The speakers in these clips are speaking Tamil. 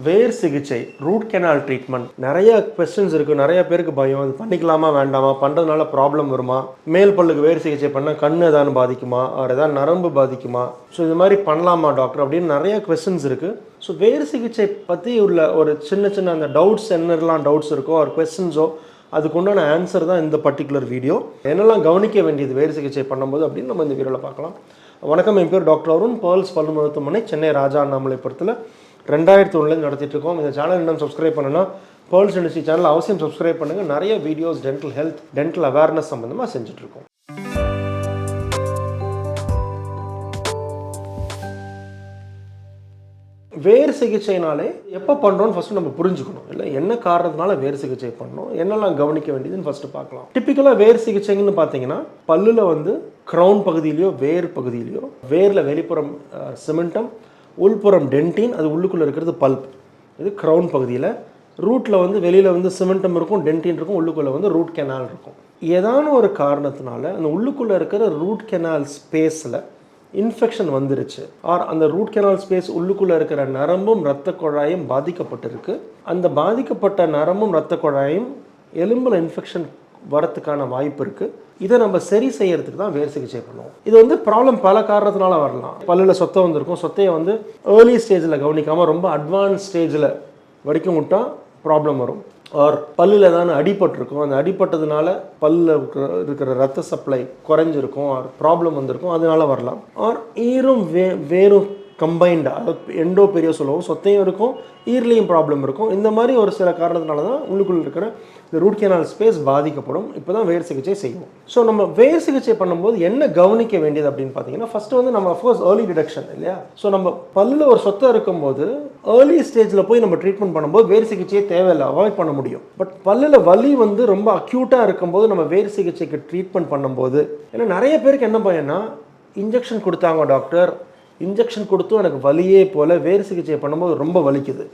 வேர் சிகிச்சை ரூட் கெனால் ட்ரீட்மெண்ட் நிறைய கொஸ்டின்ஸ் இருக்குது. நிறைய பேருக்கு பயம், அது பண்ணிக்கலாமா வேண்டாமா, பண்ணுறதுனால ப்ராப்ளம் வருமா, மேல் பல்லுக்கு வேர் சிகிச்சை பண்ணால் கண் ஏதாவது பாதிக்குமா, அவர் ஏதாவது நரம்பு பாதிக்குமா, ஸோ இது மாதிரி பண்ணலாமா டாக்டர் அப்படின்னு நிறைய கொஸ்டின்ஸ் இருக்குது. ஸோ வேர் சிகிச்சை பற்றி உள்ள ஒரு சின்ன அந்த டவுட்ஸ், என்னெல்லாம் டவுட்ஸ் இருக்கோ ஒரு கொஸ்டின்ஸோ அதுக்கு உண்டான ஆன்சர் தான் இந்த பர்டிகுலர் வீடியோ. என்னெல்லாம் கவனிக்க வேண்டியது வேர் சிகிச்சை பண்ணும்போது அப்படின்னு நம்ம இந்த வீடியோவில் பார்க்கலாம். வணக்கம், என் பேர் டாக்டர் அருண், பேர்ல்ஸ் பல்லு மருத்துவமனை, சென்னை ராஜா அண்ணாமலைபுரத்தில் 2001 நடத்திட்டு இருக்கோம். இந்த சேனல் இன்னும் சப்ஸ்கிரைப் பண்ணணும்னா பேர்ல்ஸ் டென்டிஸ்ட்ரி சேனல் அவசியம் சப்ஸ்கிரைப் பண்ணுங்கள். நிறைய videos dental health, dental awareness சம்மந்தமாக செஞ்சுட்ருக்கோம். வேர் சிகிச்சைனாலே எப்போ பண்ணுறோன்னு ஃபஸ்ட்டு நம்ம புரிஞ்சுக்கணும். இல்லை என்ன காரணத்தினால வேர் சிகிச்சை பண்ணணும், என்னெல்லாம் கவனிக்க வேண்டியதுன்னு ஃபஸ்ட்டு பார்க்கலாம். டிப்பிக்கலாக வேர் சிகிச்சைன்னு பார்த்தீங்கன்னா பல்லில் வந்து க்ரௌன் பகுதியிலையோ வேர் பகுதியிலையோ, வேரில் வெளிப்புறம் சிமெண்டம், உள்புறம் டென்டின், அது உள்ளுக்குள்ளே இருக்கிறது பல்ப், இது க்ரௌன் பகுதியில். ரூட்டில் வந்து வெளியில் வந்து சிமெண்டம் இருக்கும், டென்டின் இருக்கும், உள்ளுக்குள்ளே வந்து ரூட் கெனால் இருக்கும். ஏதான ஒரு காரணத்தினால அந்த உள்ளுக்குள்ளே இருக்கிற ரூட் கெனால் ஸ்பேஸில் இன்ஃபெக்ஷன் வந்துருச்சு, ஆர் அந்த ரூட் கெனால் ஸ்பேஸ் உள்ளுக்குள்ளே இருக்கிற நரம்பும் இரத்த குழாயும் பாதிக்கப்பட்டிருக்கு. அந்த பாதிக்கப்பட்ட நரம்பும் இரத்த குழாயும் எலும்பில் இன்ஃபெக்ஷன் வரத்துக்கான வாய்ப்பு இருக்குது. இதை நம்ம சரி செய்யறதுக்கு தான் வேர் சிகிச்சை பண்ணுவோம். இது வந்து ப்ராப்ளம் பல காரணத்தினால வரலாம். பல்லில் சொத்தை வந்திருக்கும், சொத்தையை வந்து ஏர்லி ஸ்டேஜில் கவனிக்காமல் ரொம்ப அட்வான்ஸ் ஸ்டேஜில் வரைக்கும் விட்டால் ப்ராப்ளம் வரும். ஆர் பல்லில் ஏதாவது அடிபட்டிருக்கும், அந்த அடிபட்டதுனால பல்லில் இருக்கிற ரத்த சப்ளை குறைஞ்சிருக்கும், ஆர் ப்ராப்ளம் வந்திருக்கும், அதனால வரலாம். ஆர் ஈரும் வேரும் கம்பைண்டாக, அதாவது எண்டோ பெரிய சொல்லுவோம், சொத்தையும் இருக்கும், ஈர்லையும் ப்ராப்ளம் இருக்கும். இந்த மாதிரி ஒரு சில காரணத்தினால தான் உள்ளுக்குள்ள இருக்கிற இந்த ரூட் கெனால் ஸ்பேஸ் பாதிக்கப்படும். இப்போ தான் வேர் சிகிச்சை செய்வோம். ஸோ நம்ம வேர் சிகிச்சை பண்ணும்போது என்ன கவனிக்க வேண்டியது அப்படின்னு பார்த்தீங்கன்னா, ஃபஸ்ட்டு வந்து நம்ம அஃப்கோர்ஸ் ஏர்லி டிடெக்ஷன் இல்லையா. ஸோ நம்ம பல்லில் ஒரு சொத்தை இருக்கும்போது ஏர்லி ஸ்டேஜில் போய் நம்ம ட்ரீட்மெண்ட் பண்ணும்போது வேர் சிகிச்சையே தேவையில்லை, அவாய்ட் பண்ண முடியும். பட் பல்லில் வலி வந்து ரொம்ப அக்யூட்டாக இருக்கும்போது நம்ம வேர் சிகிச்சைக்கு ட்ரீட்மெண்ட் பண்ணும்போது, ஏன்னா நிறைய பேருக்கு என்ன பயன்னா, இன்ஜெக்ஷன் கொடுத்தாங்க டாக்டர், இன்ஜெக்ஷன் கொடுத்தும் எனக்கு வலியே போல், வேர் சிகிச்சை பண்ணும்போது ரொம்ப வலிக்குது,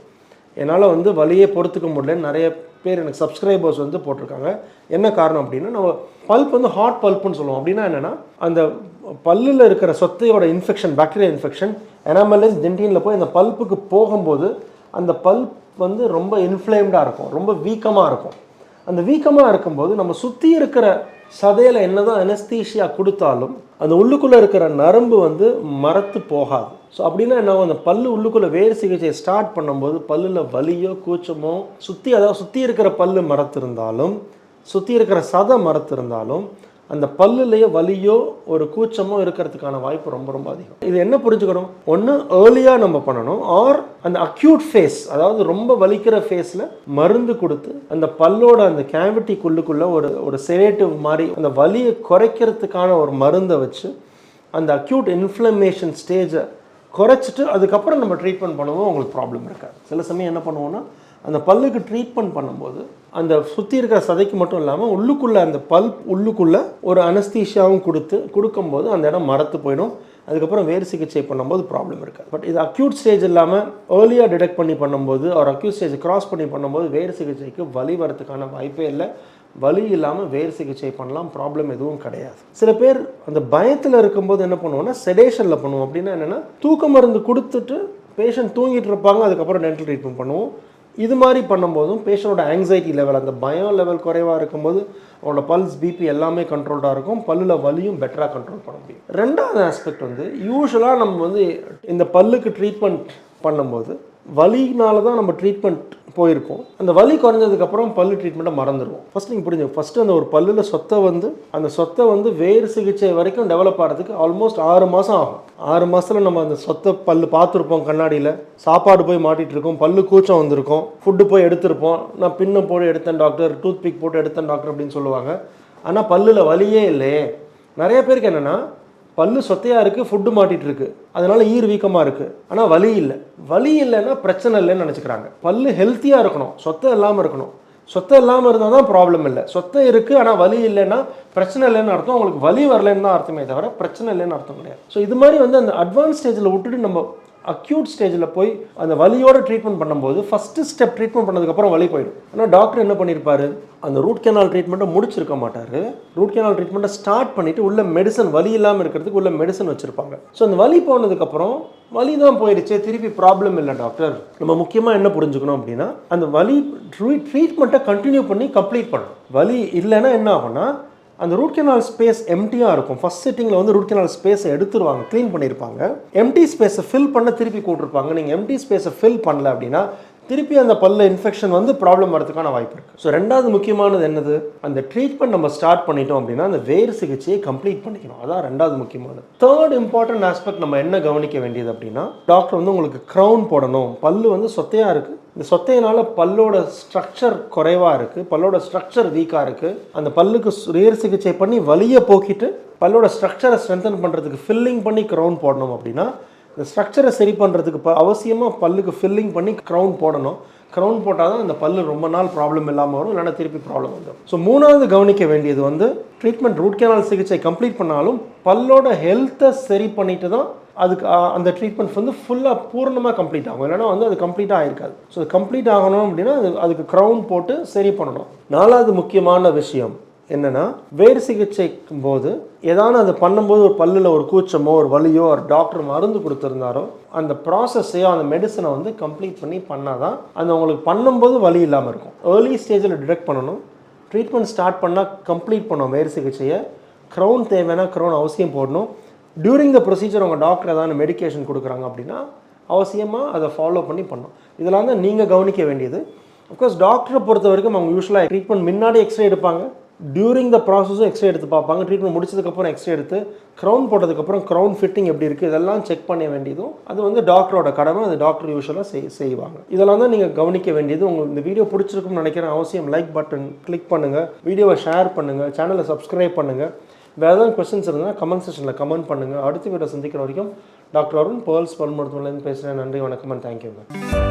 என்னால் வந்து வலியே பொறுத்துக்க முடியலன்னு நிறைய பேர் எனக்கு சப்ஸ்கிரைபர்ஸ் வந்து போட்டிருக்காங்க. என்ன காரணம் அப்படின்னா, நம்ம பல்ப் வந்து ஹாட் பல்ப்புன்னு சொல்லுவோம். அப்படின்னா என்னென்னா, அந்த பல்லில் இருக்கிற சொத்தையோட இன்ஃபெக்ஷன், பாக்டீரியா இன்ஃபெக்ஷன் எனாமலிஸ் டென்டினில் போய் அந்த பல்ப்புக்கு போகும்போது அந்த பல்ப் வந்து ரொம்ப இன்ஃப்ளேம்டாக இருக்கும், ரொம்ப வீக்கமாக இருக்கும். அந்த வீக்கமாக இருக்கும்போது நம்ம சுற்றி இருக்கிற சதையில் என்ன தான் அனஸ்தீஷியா கொடுத்தாலும் அந்த உள்ளுக்குள்ளே இருக்கிற நரம்பு வந்து மரத்து போகாது. ஸோ அப்படின்னா என்ன, அந்த பல்லு உள்ளுக்குள்ளே வேர் சிகிச்சை ஸ்டார்ட் பண்ணும்போது பல்லில் வலியோ கூச்சமோ, சுற்றி இருக்கிற பல்லு மரத்து இருந்தாலும், சுற்றி இருக்கிற சதை மரத்து இருந்தாலும், அந்த பல்லுலேயே வலியோ ஒரு கூச்சமோ இருக்கிறதுக்கான வாய்ப்பு ரொம்ப ரொம்ப அதிகம். இது என்ன புரிஞ்சுக்கணும், ஒன்று ஏர்லியாக நம்ம பண்ணணும், ஆர் அந்த அக்யூட் ஃபேஸ், அதாவது ரொம்ப வலிக்கிற ஃபேஸில் மருந்து கொடுத்து அந்த பல்லோட அந்த கேவிட்டிக்குள்ளுக்குள்ளே ஒரு செடேட்டிவ் மாதிரி அந்த வலியை குறைக்கிறதுக்கான ஒரு மருந்தை வச்சு அந்த அக்யூட் இன்ஃப்ளமேஷன் ஸ்டேஜை குறைச்சிட்டு அதுக்கப்புறம் நம்ம ட்ரீட்மெண்ட் பண்ணுவோம், உங்களுக்கு ப்ராப்ளம் இருக்காது. சில சமயம் என்ன பண்ணுவோன்னா, அந்த பல்லுக்கு ட்ரீட்மெண்ட் பண்ணும்போது அந்த சுற்றி இருக்கிற சதைக்கு மட்டும் இல்லாமல் உள்ளுக்குள்ளே அந்த பல்ப் உள்ளுக்குள்ளே ஒரு அனஸ்தீஷியாவும் கொடுக்கும்போது அந்த இடம் மரத்து போயிடும். அதுக்கப்புறம் வேர் சிகிச்சை பண்ணும்போது ப்ராப்ளம் இருக்காது. பட் இது அக்யூட் ஸ்டேஜ் இல்லாமல் ஏர்லியாக டிடெக்ட் பண்ணி பண்ணும்போது, ஒரு அக்யூட் ஸ்டேஜ் கிராஸ் பண்ணி பண்ணும்போது வேர் சிகிச்சைக்கு வலி வரதுக்கான வாய்ப்பே இல்லை. வலி இல்லாமல் வேர் சிகிச்சை பண்ணலாம், ப்ராப்ளம் எதுவும் கிடையாது. சில பேர் அந்த பயத்தில் இருக்கும்போது என்ன பண்ணுவோம்னா, செடேஷனில் பண்ணுவோம். அப்படின்னா என்னென்னா, தூக்க மருந்து கொடுத்துட்டு பேஷண்ட் தூங்கிட்டு இருப்பாங்க, அதுக்கப்புறம் டென்டல் ட்ரீட்மெண்ட் பண்ணுவோம். இது மாதிரி பண்ணும்போதும் பேஷண்டோட ஆங்ஸைட்டி லெவல், அந்த பயம் லெவல் குறைவாக இருக்கும்போது அவனோட பல்ஸ், பிபி எல்லாமே கண்ட்ரோல்டாக இருக்கும், பல்லில் வலியும் பெட்டராக கண்ட்ரோல் பண்ண முடியும். ரெண்டாவது ஆஸ்பெக்ட் வந்து, யூஸ்வலாக நம்ம வந்து இந்த பல்லுக்கு ட்ரீட்மெண்ட் பண்ணும்போது வலினால தான் நம்ம ட்ரீட்மெண்ட் போயிருக்கோம். அந்த வலி குறைஞ்சதுக்கப்புறம் பல்லு ட்ரீட்மெண்ட்டை மறந்துடுவோம். ஃபஸ்ட் நீங்கள் புரிஞ்சுங்க, ஃபஸ்ட்டு அந்த ஒரு பல்லில் அந்த சொத்தை வந்து வேர் சிகிச்சை வரைக்கும் டெவலப் ஆகிறதுக்கு ஆல்மோஸ்ட் 6 மாதம் ஆகும். 6 மாதத்தில் நம்ம அந்த சொத்தை பல்லு பார்த்துருப்போம், கண்ணாடியில் சாப்பாடு போய் மாட்டிகிட்டு இருக்கோம், பல்லு கூச்சம் வந்திருக்கும், ஃபுட்டு போய் எடுத்திருப்போம், நான் பின்னை போட்டு எடுத்தேன் டாக்டர், டூத் பிக் போட்டு எடுத்தேன் டாக்டர் அப்படின்னு சொல்லுவாங்க. ஆனால் பல்லில் வலியே இல்லையே. நிறைய பேருக்கு என்னென்னா, பல்லு சொத்தையாக இருக்குது, ஃபுட்டு மாட்டிகிட்டு இருக்குது, அதனால் ஈர் வீக்கமாக இருக்குது, ஆனால் வலி இல்லை. வலி இல்லைன்னா பிரச்சனை இல்லைன்னு நினச்சிக்கிறாங்க. பல்லு ஹெல்த்தியாக இருக்கணும், சொத்தை இல்லாமல் இருக்கணும். சொத்தை இல்லாமல் இருந்தால் தான் ப்ராப்ளம் இல்லை. சொத்தை இருக்குது ஆனால் வலி இல்லைன்னா பிரச்சனை இல்லைன்னு அர்த்தம். உங்களுக்கு வலி வரலன்னு தான் அர்த்தமே தவிர பிரச்சனை இல்லைன்னு அர்த்தம் கிடையாது. ஸோ இது மாதிரி வந்து அந்த அட்வான்ஸ் ஸ்டேஜில் விட்டுட்டு நம்ம அக்யூட் ஸ்டேஜில் போய் அந்த வலியோட ட்ரீட்மெண்ட் பண்ணும்போது ஃபஸ்ட்டு ஸ்டெப் ட்ரீட்மெண்ட் பண்ணதுக்கப்புறம் வலி போயிடும். ஆனால் டாக்டர் என்ன பண்ணியிருப்பாரு, அந்த ரூட் கேனால் ட்ரீட்மெண்ட்டை முடிச்சிருக்க மாட்டார். ரூட் கேனால் ட்ரீட்மெண்ட்டை ஸ்டார்ட் பண்ணிவிட்டு உள்ள மெடிசன், வலி இல்லாமல் இருக்கிறதுக்கு உள்ள மெடிசன் வச்சுருப்பாங்க. ஸோ அந்த வலி போனதுக்கப்புறம் வலி தான் போயிடுச்சு, திருப்பி ப்ராப்ளம் இல்லை டாக்டர். நம்ம முக்கியமாக என்ன புரிஞ்சுக்கணும் அப்படின்னா, அந்த வலி ட்ரீட்மெண்ட்டை கண்டினியூ பண்ணி கம்ப்ளீட் பண்ணணும். வலி இல்லைன்னா என்ன ஆகும்னா, அந்த ரூட் கேனால் ஸ்பேஸ் எம்டியாக இருக்கும். ஃபஸ்ட் செட்டிங்கில் வந்து ரூட் கேனால் ஸ்பேஸை எடுத்துருவாங்க, க்ளீன் பண்ணியிருப்பாங்க. எம்டி ஸ்பேஸை ஃபில் பண்ண திருப்பி கூட்டிருப்பாங்க. நீங்கள் எம்டி ஸ்பேஸை ஃபில் பண்ணல அப்படின்னா திருப்பி அந்த பல்ல இன்ஃபெக்ஷன் வந்து ப்ராப்ளம் வரதுக்கான வாய்ப்பு இருக்குது. ஸோ ரெண்டாவது முக்கியமானது என்னது, அந்த ட்ரீட்மெண்ட் நம்ம ஸ்டார்ட் பண்ணிட்டோம் அப்படின்னா அந்த வேர் சிகிச்சையை கம்ப்ளீட் பண்ணிக்கணும். அதான் ரெண்டாவது முக்கியமானது. தேர்ட் இம்பார்ட்டன்ட் ஆஸ்பெக்ட் நம்ம என்ன கவனிக்க வேண்டியது அப்படின்னா, டாக்டர் வந்து உங்களுக்கு க்ரௌன் போடணும். பல்லு வந்து சொத்தையாக இருக்குது, இந்த சொத்தையினால பல்லோட ஸ்ட்ரக்சர் குறைவாக இருக்குது, பல்லோட ஸ்ட்ரக்சர் வீக்காக இருக்குது. அந்த பல்லுக்கு வேர் சிகிச்சை பண்ணி வலியை போக்கிட்டு பல்லோட ஸ்ட்ரக்சரை ஸ்ட்ரென்தன் பண்ணுறதுக்கு ஃபில்லிங் பண்ணி க்ரௌன் போடணும். அப்படின்னா இந்த ஸ்ட்ரக்சரை சரி பண்ணுறதுக்கு அவசியமாக பல்லுக்கு ஃபில்லிங் பண்ணி க்ரௌன் போடணும். க்ரௌன் போட்டால் தான் அந்த பல்லு ரொம்ப நாள் ப்ராப்ளம் இல்லாமல் வரும், இல்லைனா திருப்பி ப்ராப்ளம் வந்துடும். ஸோ மூணாவது கவனிக்க வேண்டியது வந்து, ட்ரீட்மெண்ட் ரூட் கேனால் சிகிச்சை கம்ப்ளீட் பண்ணாலும் பல்லோட ஹெல்த்தை சரி பண்ணிட்டு தான் அதுக்கு அந்த ட்ரீட்மெண்ட் வந்து ஃபுல்லாக பூர்ணமாக கம்ப்ளீட் ஆகும். இல்லைனா வந்து அது கம்ப்ளீட்டாக ஆகிருக்காது. ஸோ அது கம்ப்ளீட் ஆகணும் அப்படின்னா அதுக்கு க்ரௌன் போட்டு சரி பண்ணணும். நாலாவது முக்கியமான விஷயம் என்னென்னா, வேர் சிகிச்சைக்கும் போது ஏதாவது அது பண்ணும்போது ஒரு பல்லில் ஒரு கூச்சமோ ஒரு வலியோ ஒரு டாக்டர் மருந்து கொடுத்துருந்தாரோ அந்த ப்ராசஸையோ அந்த மெடிசனை வந்து கம்ப்ளீட் பண்ணி பண்ணால் தான் அந்த உங்களுக்கு பண்ணும்போது வலி இல்லாமல் இருக்கும். ஏர்லி ஸ்டேஜில் டிடெக்ட் பண்ணணும். ட்ரீட்மெண்ட் ஸ்டார்ட் பண்ணால் கம்ப்ளீட் பண்ணணும் வேர் சிகிச்சையை. க்ரௌன் தேவைன்னா க்ரௌன் அவசியம் போடணும். டியூரிங் த ப்ரொசீஜர் உங்கள் டாக்டர் ஏதாவது மெடிக்கேஷன் கொடுக்குறாங்க அப்படின்னா அவசியமாக அதை ஃபாலோ பண்ணி பண்ணணும். இதெல்லாம் தான் நீங்கள் கவனிக்க வேண்டியது. அஃப்கோர்ஸ் டாக்டரை பொறுத்த வரைக்கும் அவங்க யூஸ்வலாக ட்ரீட்மெண்ட் முன்னாடி எக்ஸ்ரே எடுப்பாங்க, டியூரிங் த ப்ராசஸும் எக்ஸ்ரே எடுத்து பார்ப்பாங்க, ட்ரீட்மெண்ட் முடிச்சதுக்கப்புறம் எக்ஸ்ரே எடுத்து க்ரௌன் போட்டதுக்கப்புறம் க்ரௌன் ஃபிட்டிங் எப்படி இருக்குது இதெல்லாம் செக் பண்ண வேண்டியதும் அது வந்து டாக்டரோட கடமை. அது டாக்டர் யூஸ்வலாக செய்வாங்க. இதெல்லாம் தான் நீங்கள் கவனிக்க வேண்டியது. உங்களுக்கு இந்த வீடியோ பிடிச்சிருக்கும்னு நினைக்கிறேன். அவசியம் லைக் பட்டன் கிளிக் பண்ணுங்கள், வீடியோவை ஷேர் பண்ணுங்கள், சேனலை சப்ஸ்கிரைப் பண்ணுங்கள். வேறு ஏதாவது கொஸ்டின்ஸ் இருந்தால் கமெண்ட் செக்ஷனில் கமெண்ட் பண்ணுங்கள். அடுத்த வீடியோ சந்திக்கிற வரைக்கும் டாக்டர் அருண், பேர்ல்ஸ் பல் மருத்துவமனையிலேருந்து பேசுகிறேன். நன்றி, வணக்கம் அண்ட் தேங்க்யூங்க.